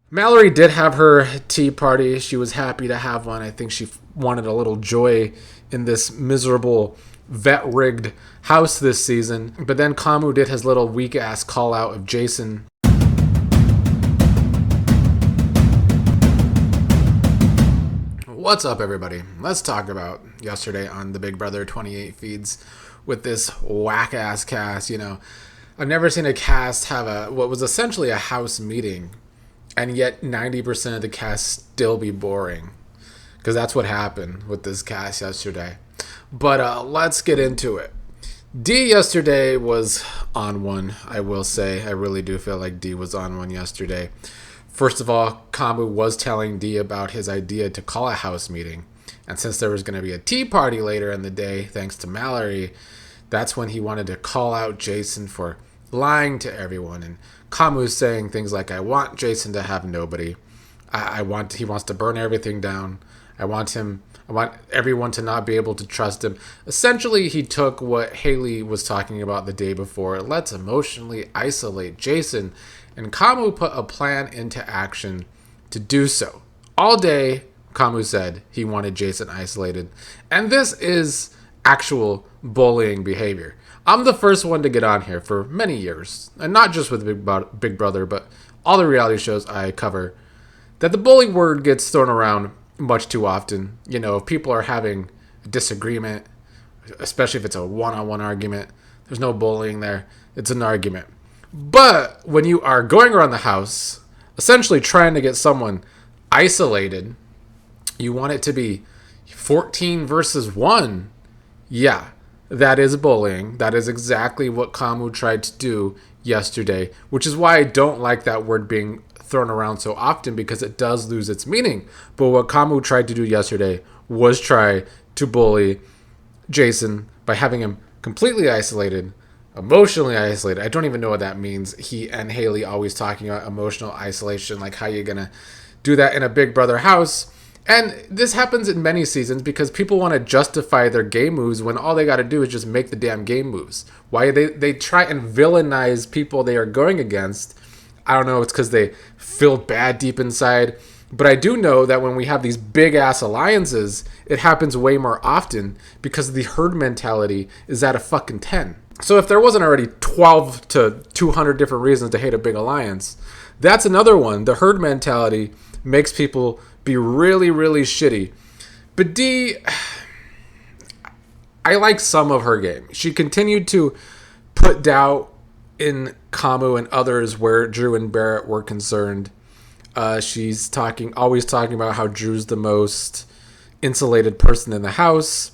Mallory did have her tea party. She was happy to have one. I think she wanted a little joy in this miserable vet rigged house this season. But then Kamu did his little weak ass call out of Jason. What's up, everybody? Let's talk about yesterday on the Big Brother 28 feeds with this whack ass cast. I've never seen a cast have what was essentially a house meeting, and yet 90% of the cast still be boring, because that's what happened with this cast yesterday. But let's get into it. D yesterday was on one, I will say. I really do feel like D was on one yesterday. First of all, Kamu was telling D about his idea to call a house meeting. And since there was going to be a tea party later in the day, thanks to Mallory, that's when he wanted to call out Jason for lying to everyone. And Kamu's saying things like, I want Jason to have nobody. He wants to burn everything down. I want everyone to not be able to trust him. Essentially, he took what Haley was talking about the day before. Let's emotionally isolate Jason. And Kamu put a plan into action to do so. All day, Kamu said he wanted Jason isolated. And this is actual bullying behavior. I'm the first one to get on here for many years, and not just with Big Brother, but all the reality shows I cover, that the bully word gets thrown around much too often. If people are having a disagreement, especially if it's a one-on-one argument, there's no bullying there. It's an argument. But when you are going around the house, essentially trying to get someone isolated, you want it to be 14 versus 1. Yeah, that is bullying. That is exactly what Kamu tried to do yesterday, which is why I don't like that word being thrown around so often, because it does lose its meaning. But what Kamu tried to do yesterday was try to bully Jason by having him completely isolated, emotionally isolated. I don't even know what that means. He and Haley always talking about emotional isolation, like how you're gonna do that in a Big Brother house. And this happens in many seasons because people want to justify their game moves when all they got to do is just make the damn game moves. Why they try and villainize people they are going against. I don't know, it's because they feel bad deep inside. But I do know that when we have these big ass alliances, it happens way more often because the herd mentality is at a fucking 10. So if there wasn't already 12 to 200 different reasons to hate a big alliance, that's another one. The herd mentality makes people be really, really shitty. But D, I like some of her game. She continued to put doubt in Kamu and others where Drew and Barrett were concerned. She's always talking about how Drew's the most insulated person in the house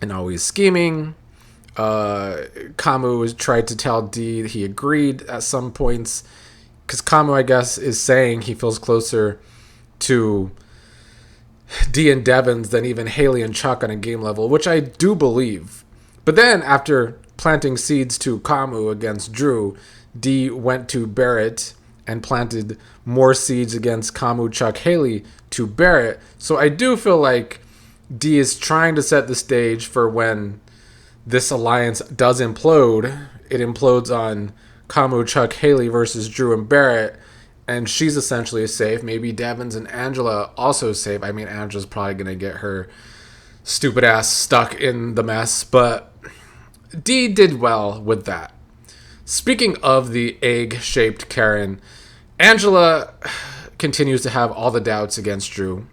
and always scheming. Kamu tried to tell D he agreed at some points, because Kamu, I guess, is saying he feels closer to D and Devens than even Haley and Chuck on a game level, which I do believe. But then after planting seeds to Kamu against Drew, D went to Barrett and planted more seeds against Kamu, Chuck, Haley to Barrett. So I do feel like D is trying to set the stage for when this alliance does implode. It implodes on Kamu, Chuck, Haley versus Drew and Barrett, and she's essentially safe. Maybe Devens and Angela also safe. I mean, Angela's probably going to get her stupid ass stuck in the mess, but D did well with that. Speaking of the egg-shaped Karen, Angela continues to have all the doubts against Drew,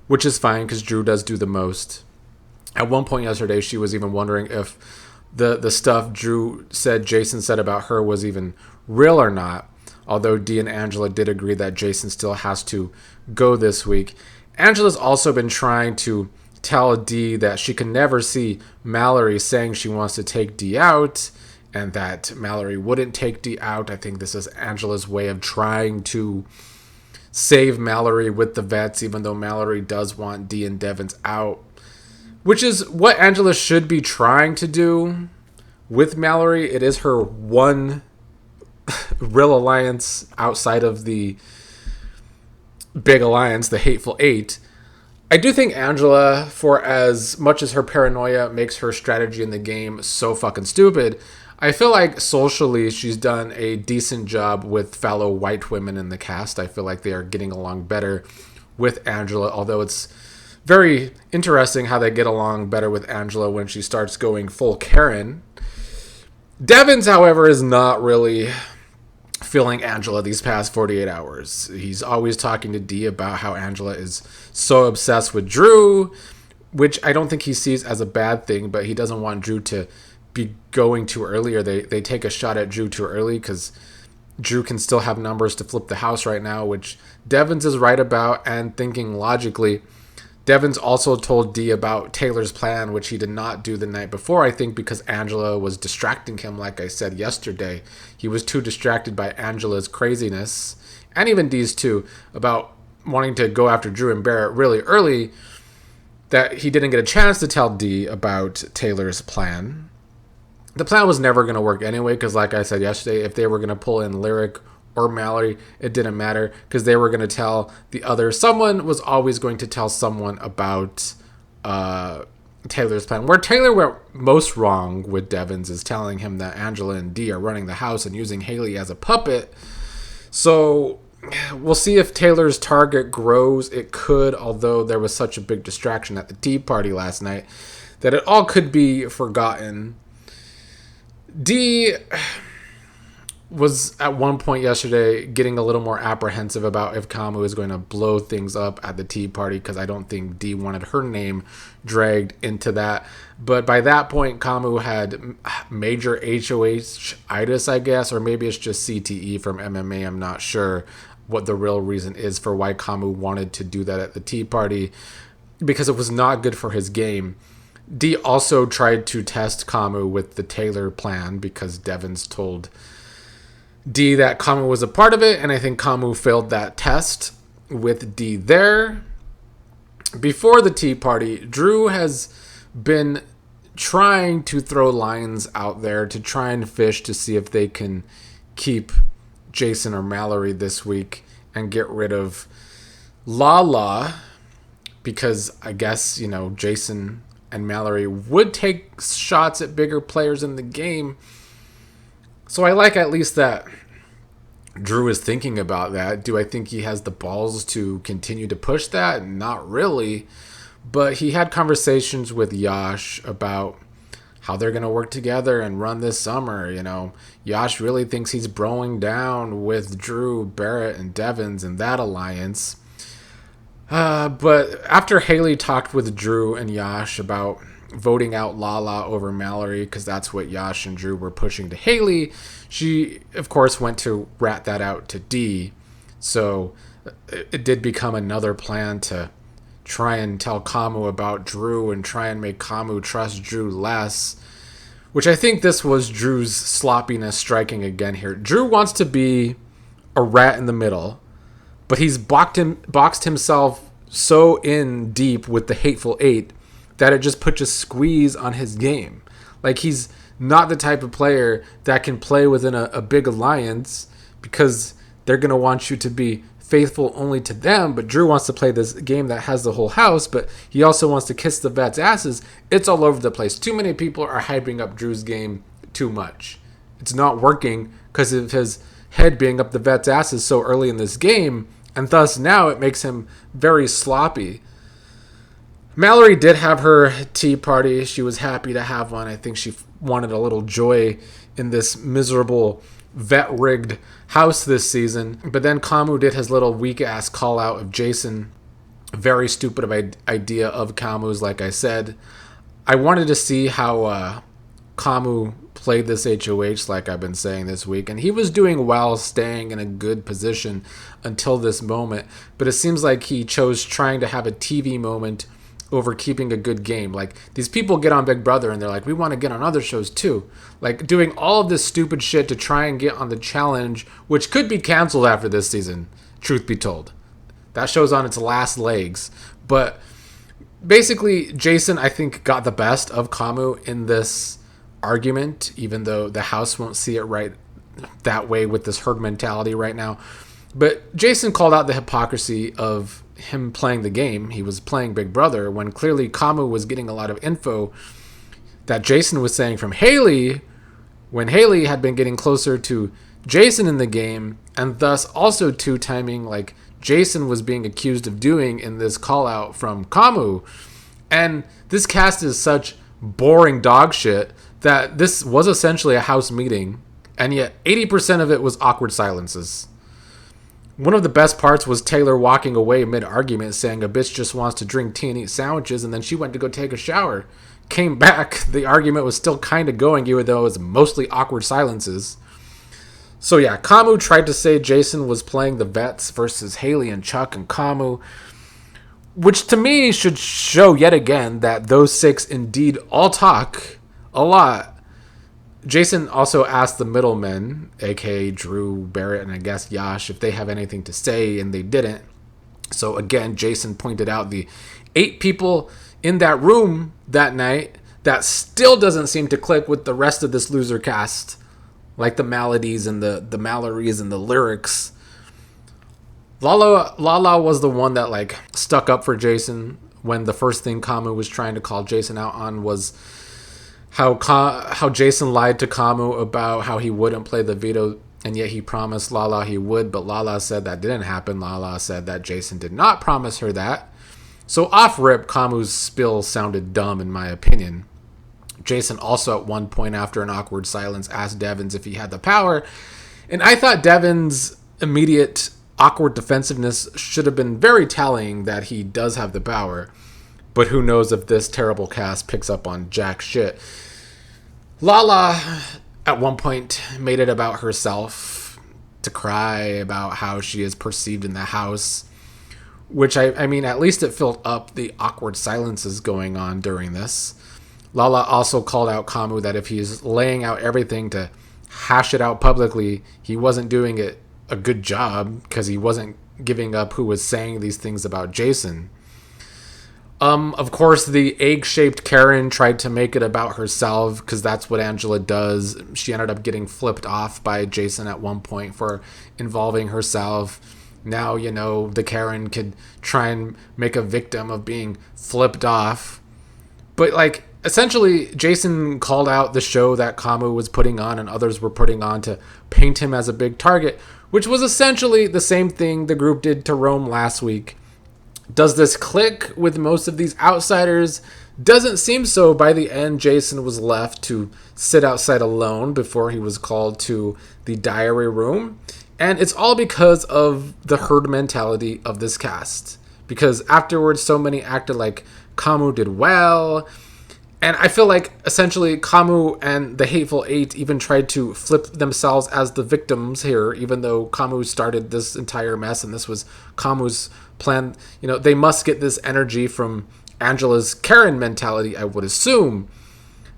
which is fine because Drew does do the most. At one point yesterday, she was even wondering if the stuff Drew said Jason said about her was even real or not. Although D and Angela did agree that Jason still has to go this week. Angela's also been trying to tell D that she can never see Mallory saying she wants to take D out, and that Mallory wouldn't take D out. I think this is Angela's way of trying to save Mallory with the vets, even though Mallory does want D and Devens out, which is what Angela should be trying to do with Mallory. It is her one real alliance outside of the big alliance, the Hateful Eight. I do think Angela, for as much as her paranoia makes her strategy in the game so fucking stupid, I feel like socially she's done a decent job with fellow white women in the cast. I feel like they are getting along better with Angela, although it's very interesting how they get along better with Angela when she starts going full Karen. Devens, however, is not really feeling Angela these past 48 hours. He's always talking to Dee about how Angela is so obsessed with Drew, which I don't think he sees as a bad thing, but he doesn't want Drew to be going too early, or they take a shot at Drew too early because Drew can still have numbers to flip the house right now, which Devens is right about. And thinking logically, Devens also told Dee about Taylor's plan, which he did not do the night before, I think because Angela was distracting him. Like I said yesterday, he was too distracted by Angela's craziness, and even Dee's too, about wanting to go after Drew and Barrett really early, that he didn't get a chance to tell Dee about Taylor's plan. The plan was never going to work anyway, because like I said yesterday, if they were going to pull in Lyric or Mallory, it didn't matter, because they were going to tell the other. Someone was always going to tell someone about Taylor's plan. Where Taylor went most wrong with Devens is telling him that Angela and Dee are running the house and using Haley as a puppet. So we'll see if Taylor's target grows. It could, although there was such a big distraction at the tea party last night that it all could be forgotten. Dee was at one point yesterday getting a little more apprehensive about if Kamu is going to blow things up at the tea party, because I don't think Dee wanted her name dragged into that. But by that point, Kamu had major HOH-itis, I guess, or maybe it's just CTE from MMA. I'm not sure what the real reason is for why Kamu wanted to do that at the tea party, because it was not good for his game. Dee also tried to test Kamu with the Taylor plan, because Devens told Dee that Kamu was a part of it, and I think Kamu failed that test with Dee there. Before the tea party, Drew has been trying to throw lines out there to try and fish to see if they can keep Jason or Mallory this week and get rid of Lala, because I guess, Jason and Mallory would take shots at bigger players in the game. So I like at least that Drew is thinking about that. Do I think he has the balls to continue to push that? Not really. But he had conversations with Yash about how they're going to work together and run this summer. Yash really thinks he's broing down with Drew, Barrett, and Devens in that alliance. But after Haley talked with Drew and Yash about voting out Lala over Mallory, because that's what Yash and Drew were pushing to Haley, she, of course, went to rat that out to Dee. So it did become another plan to try and tell Kamu about Drew and try and make Kamu trust Drew less, which I think this was Drew's sloppiness striking again here. Drew wants to be a rat in the middle, but he's boxed himself so in deep with the Hateful Eight that it just puts a squeeze on his game. Like, he's not the type of player that can play within a big alliance, because they're going to want you to be faithful only to them. But Drew wants to play this game that has the whole house, but he also wants to kiss the vets' asses. It's all over the place. Too many people are hyping up Drew's game too much. It's not working because of his head being up the vets' asses so early in this game, and thus now it makes him very sloppy. Mallory did have her tea party. She was happy to have one. I think she wanted a little joy in this miserable vet-rigged house this season. But then Kamu did his little weak-ass call-out of Jason. Very stupid of idea of Kamu's, like I said. I wanted to see how Kamu played this HOH, like I've been saying this week. And he was doing well, staying in a good position until this moment. But it seems like he chose trying to have a TV moment over keeping a good game. Like, these people get on Big Brother and they're like, we want to get on other shows too. Like, doing all of this stupid shit to try and get on the challenge, which could be canceled after this season, truth be told. That show's on its last legs. But basically, Jason, I think, got the best of Kamu in this argument, even though the house won't see it right that way with this herd mentality right now. But Jason called out the hypocrisy of him playing the game. He was playing Big Brother when clearly Kamu was getting a lot of info that Jason was saying from Haley when Haley had been getting closer to Jason in the game, and thus also two-timing like Jason was being accused of doing in this call-out from Kamu. And this cast is such boring dog shit that this was essentially a house meeting, and yet 80% of it was awkward silences. One of the best parts was Taylor walking away mid-argument saying a bitch just wants to drink tea and eat sandwiches, and then she went to go take a shower. Came back, the argument was still kind of going, even though it was mostly awkward silences. So yeah, Kamu tried to say Jason was playing the vets versus Haley and Chuck and Kamu, which to me should show yet again that those six indeed all talk a lot. Jason also asked the middlemen, aka Drew, Barrett, and I guess Yash, if they have anything to say, and they didn't. So again, Jason pointed out the 8 people in that room that night that still doesn't seem to click with the rest of this loser cast, like the melodies and the Mallories and the lyrics. Lala was the one that like stuck up for Jason when the first thing Kamu was trying to call Jason out on was how Jason lied to Kamu about how he wouldn't play the veto, and yet he promised Lala he would, but Lala said that didn't happen. Lala said that Jason did not promise her that. So off rip, Kamu's spill sounded dumb in my opinion. Jason also at one point after an awkward silence asked Devens if he had the power, and I thought Devens' immediate awkward defensiveness should have been very telling that he does have the power. But who knows if this terrible cast picks up on jack shit. Lala at one point made it about herself to cry about how she is perceived in the house, which I mean, at least it filled up the awkward silences going on during this. Lala also called out Kamu that if he's laying out everything to hash it out publicly, he wasn't doing it a good job because he wasn't giving up who was saying these things about Jason. Of course, the egg-shaped Karen tried to make it about herself because that's what Angela does. She ended up getting flipped off by Jason at one point for involving herself. Now, you know, the Karen could try and make a victim of being flipped off. But, like, essentially, Jason called out the show that Kamu was putting on and others were putting on to paint him as a big target, which was essentially the same thing the group did to Rome last week. Does this click with most of these outsiders? Doesn't seem so. By the end, Jason was left to sit outside alone before he was called to the diary room. And it's all because of the herd mentality of this cast. Because afterwards, so many acted like Kamu did well. And I feel like essentially Kamu and the Hateful Eight even tried to flip themselves as the victims here, even though Kamu started this entire mess and this was Kamu's plan. You know, they must get this energy from Angela's Karen mentality, I would assume.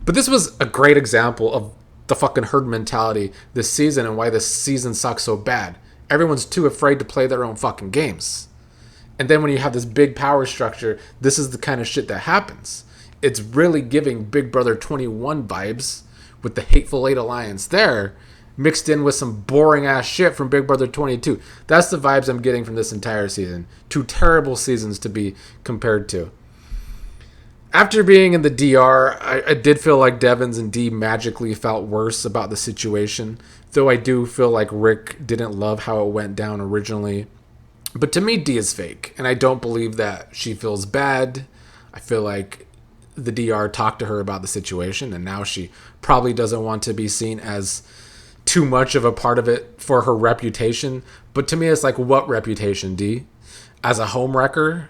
But this was a great example of the fucking herd mentality this season and why this season sucks so bad. Everyone's too afraid to play their own fucking games. And then when you have this big power structure, this is the kind of shit that happens. It's really giving Big Brother 21 vibes with the Hateful Eight alliance there, mixed in with some boring ass shit from Big Brother 22. That's the vibes I'm getting from this entire season. 2 terrible seasons to be compared to. After being in the DR, I did feel like Devens and Dee magically felt worse about the situation, though I do feel like Rick didn't love how it went down originally. But to me, Dee is fake, and I don't believe that she feels bad. I feel like the DR talked to her about the situation, and now she probably doesn't want to be seen as too much of a part of it for her reputation. But to me, it's like, what reputation, Dee? As a homewrecker?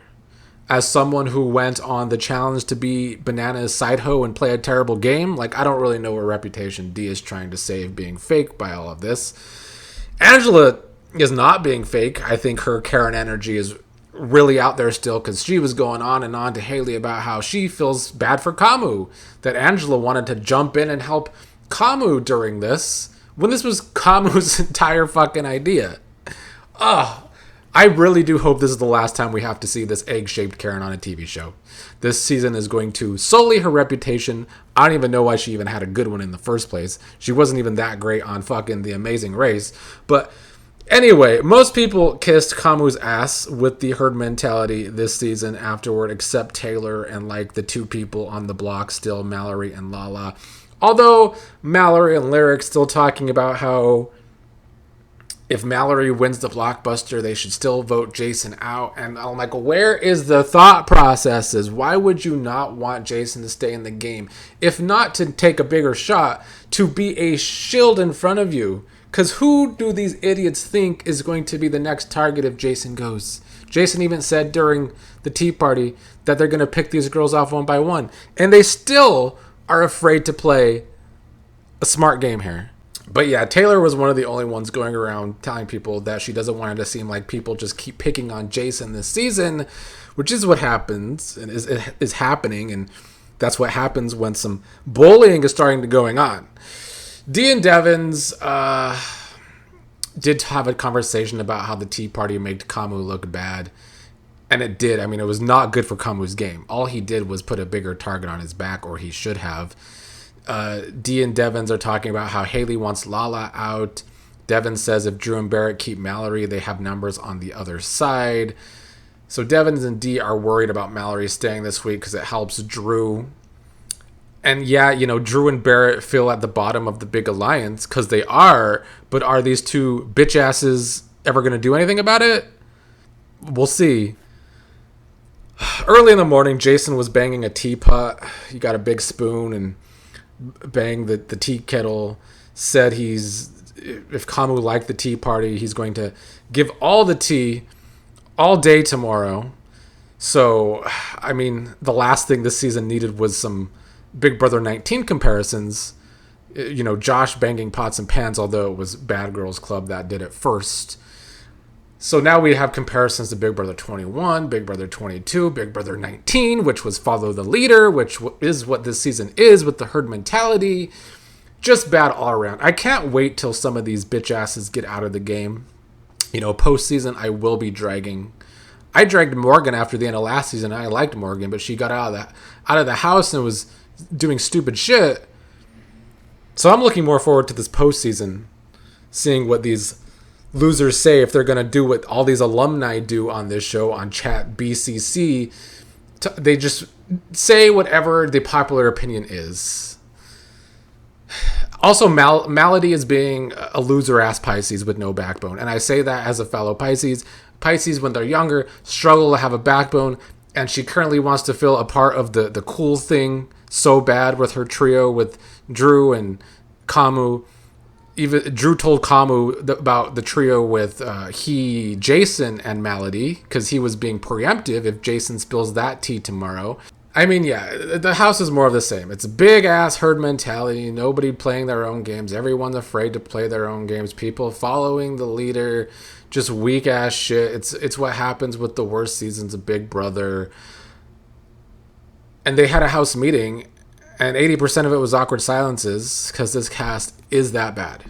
As someone who went on the challenge to be Banana's side hoe and play a terrible game? Like, I don't really know what reputation Dee is trying to save being fake by all of this. Angela is not being fake. I think her Karen energy is really out there still because she was going on and on to Haley about how she feels bad for Kamu, that Angela wanted to jump in and help Kamu during this when this was Kamu's entire fucking idea. I really do hope this is the last time we have to see this egg-shaped Karen on a TV show. This season is going to sully her reputation. I don't even know why she even had a good one in the first place. She wasn't even that great on fucking The Amazing Race. But anyway, most people kissed Kamu's ass with the herd mentality this season afterward, except Taylor and like the 2 people on the block still, Mallory and Lala. Although Mallory and Lyric still talking about how if Mallory wins the blockbuster, they should still vote Jason out. And I'm like, where is the thought processes? Why would you not want Jason to stay in the game? If not to take a bigger shot, to be a shield in front of you. Because who do these idiots think is going to be the next target if Jason goes? Jason even said during the tea party that they're going to pick these girls off one by one. And they still are afraid to play a smart game here. But yeah, Taylor was one of the only ones going around telling people that she doesn't want it to seem like people just keep picking on Jason this season, which is what happens and is happening. And that's what happens when some bullying is starting to going on. Dee and Devens did have a conversation about how the tea party made Kamu look bad. And it did. I mean, it was not good for Kamu's game. All he did was put a bigger target on his back, or he should have. Dee and Devens are talking about how Haley wants Lala out. Devens says if Drew and Barrett keep Mallory, they have numbers on the other side. So Devens and Dee are worried about Mallory staying this week because it helps Drew. And yeah, you know, Drew and Barrett feel at the bottom of the big alliance because they are. But are these two bitch asses ever going to do anything about it? We'll see. Early in the morning, Jason was banging a teapot. He got a big spoon and banged the tea kettle. Said if Kamu liked the tea party, he's going to give all the tea all day tomorrow. So, I mean, the last thing this season needed was some Big Brother 19 comparisons. You know, Josh banging pots and pans, although it was Bad Girls Club that did it first. So now we have comparisons to Big Brother 21, Big Brother 22, Big Brother 19, which was Follow the Leader, which is what this season is with the herd mentality. Just bad all around. I can't wait till some of these bitch asses get out of the game. You know, postseason, I will be dragging. I dragged Morgan after the end of last season. I liked Morgan, but she got out of the house and was doing stupid shit. So I'm looking more forward to this postseason, seeing what these losers say, if they're going to do what all these alumni do on this show on Chat BCC. They just say whatever the popular opinion is. Also, Malady is being a loser-ass Pisces with no backbone. And I say that as a fellow Pisces. Pisces, when they're younger, struggle to have a backbone. And she currently wants to feel a part of the cool thing so bad with her trio with Drew and Kamu. Even Drew told Kamu about the trio with Jason, and Malady, because he was being preemptive if Jason spills that tea tomorrow. I mean, yeah, the house is more of the same. It's a big-ass herd mentality. Nobody playing their own games. Everyone's afraid to play their own games. People following the leader. Just weak-ass shit. It's what happens with the worst seasons of Big Brother. And they had a house meeting, and 80% of it was awkward silences because this cast is that bad.